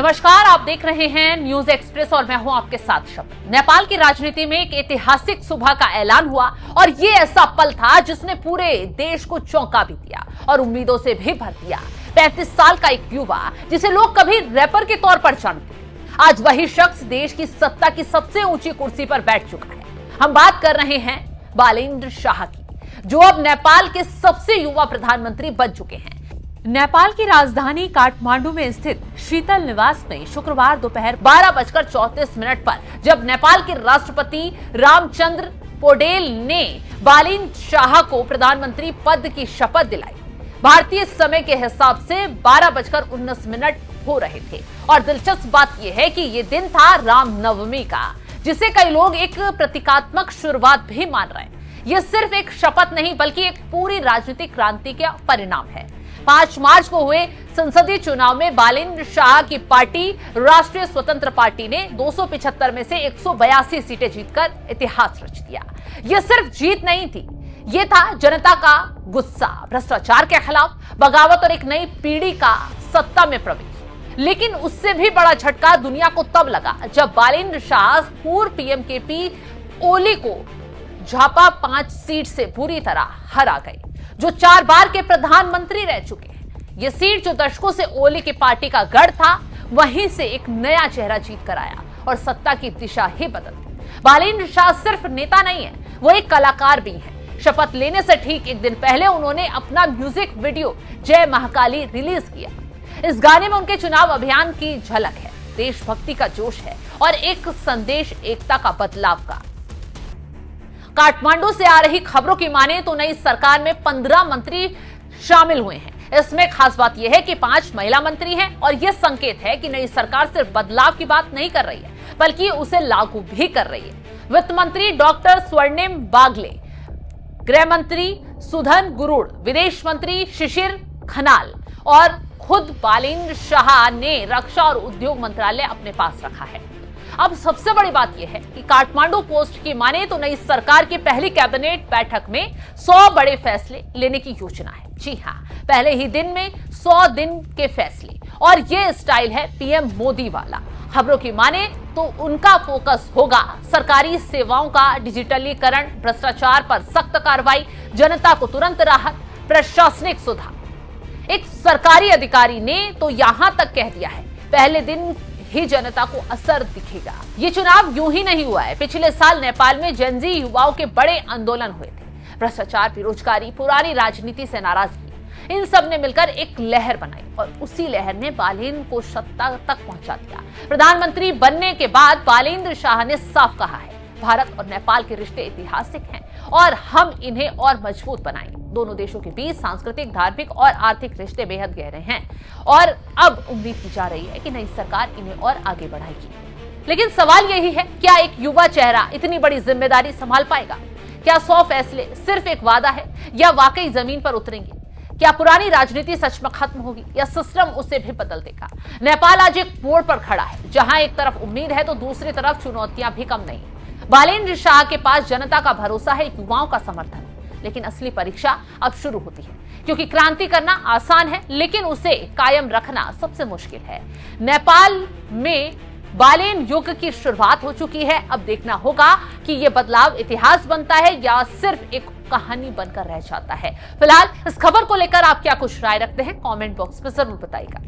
नमस्कार, आप देख रहे हैं न्यूज एक्सप्रेस और मैं हूं आपके साथ शब्द। नेपाल की राजनीति में एक ऐतिहासिक सुबह का ऐलान हुआ और ये ऐसा पल था जिसने पूरे देश को चौंका भी दिया और उम्मीदों से भी भर दिया। 35 साल का एक युवा जिसे लोग कभी रैपर के तौर पर जानते थे, आज वही शख्स देश की सत्ता की सबसे ऊंची कुर्सी पर बैठ चुका है। हम बात कर रहे हैं बालेन्द्र शाह की, जो अब नेपाल के सबसे युवा प्रधानमंत्री बन चुके हैं। नेपाल की राजधानी काठमांडू में स्थित शीतल निवास में शुक्रवार दोपहर 12:34 पर जब नेपाल के राष्ट्रपति रामचंद्र पौडेल ने बालेन्द्र शाह को प्रधानमंत्री पद की शपथ दिलाई, भारतीय समय के हिसाब से 12:19 हो रहे थे। और दिलचस्प बात यह है कि यह दिन था रामनवमी का, जिसे कई लोग एक प्रतीकात्मक शुरुआत भी मान रहे हैं। यह सिर्फ एक शपथ नहीं बल्कि एक पूरी राजनीतिक क्रांति का परिणाम है। 5 मार्च को हुए संसदीय चुनाव में बालेन्द्र शाह की पार्टी राष्ट्रीय स्वतंत्र पार्टी ने 275 में से 182 सीटें जीतकर इतिहास रच दिया। यह सिर्फ जीत नहीं थी, यह था जनता का गुस्सा, भ्रष्टाचार के खिलाफ बगावत और एक नई पीढ़ी का सत्ता में प्रवेश। लेकिन उससे भी बड़ा झटका दुनिया को तब लगा जब बालेन्द्र शाह पूर्व पीएम केपी ओली को झापा 5 सीट से बुरी तरह हरा गए, जो 4 बार के प्रधानमंत्री रह चुके हैं। यह सीट जो दशकों से ओली की पार्टी का गढ़ था, वहीं से एक नया चेहरा जीत कर आया और सत्ता की दिशा ही बदल दी। बालेन्द्र शाह सिर्फ नेता नहीं है, वो एक कलाकार भी है। शपथ लेने से ठीक एक दिन पहले उन्होंने अपना म्यूजिक वीडियो जय महाकाली रिलीज किया। इस गाने में उनके चुनाव अभियान की झलक है, देशभक्ति का जोश है और एक संदेश एकता का, बदलाव का। काठमांडू से आ रही खबरों की माने तो नई सरकार में 15 मंत्री शामिल हुए हैं। इसमें खास बात यह है कि 5 महिला मंत्री हैं और यह संकेत है कि नई सरकार सिर्फ बदलाव की बात नहीं कर रही है, बल्कि उसे लागू भी कर रही है। वित्त मंत्री डॉक्टर स्वर्णिम बागले, गृह मंत्री सुधन गुरुड़, विदेश मंत्री शिशिर खनाल और खुद बालेन्द्र शाह ने रक्षा और उद्योग मंत्रालय अपने पास रखा है। अब सबसे बड़ी बात यह है कि काठमांडू पोस्ट की माने तो नई सरकार की पहली कैबिनेट बैठक में 100 बड़े फैसले लेने की योजना है। जी हां, पहले ही दिन में 100 दिन के फैसले, और यह स्टाइल है पीएम मोदी वाला। खबरों की माने तो उनका फोकस होगा सरकारी सेवाओं का डिजिटलीकरण, भ्रष्टाचार पर सख्त कार्रवाई, जनता को तुरंत राहत, प्रशासनिक सुधार। एक सरकारी अधिकारी ने तो यहां तक कह दिया है, पहले दिन ही जनता को असर दिखेगा। ये चुनाव यूं ही नहीं हुआ है। पिछले साल नेपाल में जेनजी युवाओं के बड़े आंदोलन हुए थे। भ्रष्टाचार, बेरोजगारी, पुरानी राजनीति से नाराजगी, इन सब ने मिलकर एक लहर बनाई और उसी लहर ने बालेन्द्र को सत्ता तक पहुंचा दिया। प्रधानमंत्री बनने के बाद बालेन्द्र शाह ने साफ कहा है, भारत और नेपाल के रिश्ते ऐतिहासिक हैं और हम इन्हें और मजबूत बनाएंगे। दोनों देशों के बीच सांस्कृतिक, धार्मिक और आर्थिक रिश्ते बेहद गहरे हैं और अब उम्मीद की जा रही है कि नई सरकार इन्हें और आगे बढ़ाएगी। लेकिन सवाल यही है, क्या एक युवा चेहरा इतनी बड़ी जिम्मेदारी संभाल पाएगा? क्या 100 फैसले सिर्फ एक वादा है या वाकई जमीन पर उतरेंगे? क्या पुरानी राजनीति सच में खत्म होगी या सिस्टम उसे भी बदल देगा? नेपाल आज एक मोड़ पर खड़ा है, जहां एक तरफ उम्मीद है तो दूसरी तरफ चुनौतियां भी कम नहीं। बालेन्द्र शाह के पास जनता का भरोसा है, युवाओं का समर्थन, लेकिन असली परीक्षा अब शुरू होती है, क्योंकि क्रांति करना आसान है लेकिन उसे कायम रखना सबसे मुश्किल है। नेपाल में बालेन्द्र युग की शुरुआत हो चुकी है। अब देखना होगा कि यह बदलाव इतिहास बनता है या सिर्फ एक कहानी बनकर रह जाता है। फिलहाल इस खबर को लेकर आप क्या कुछ राय रखते हैं, कमेंट बॉक्स में जरूर बताइएगा।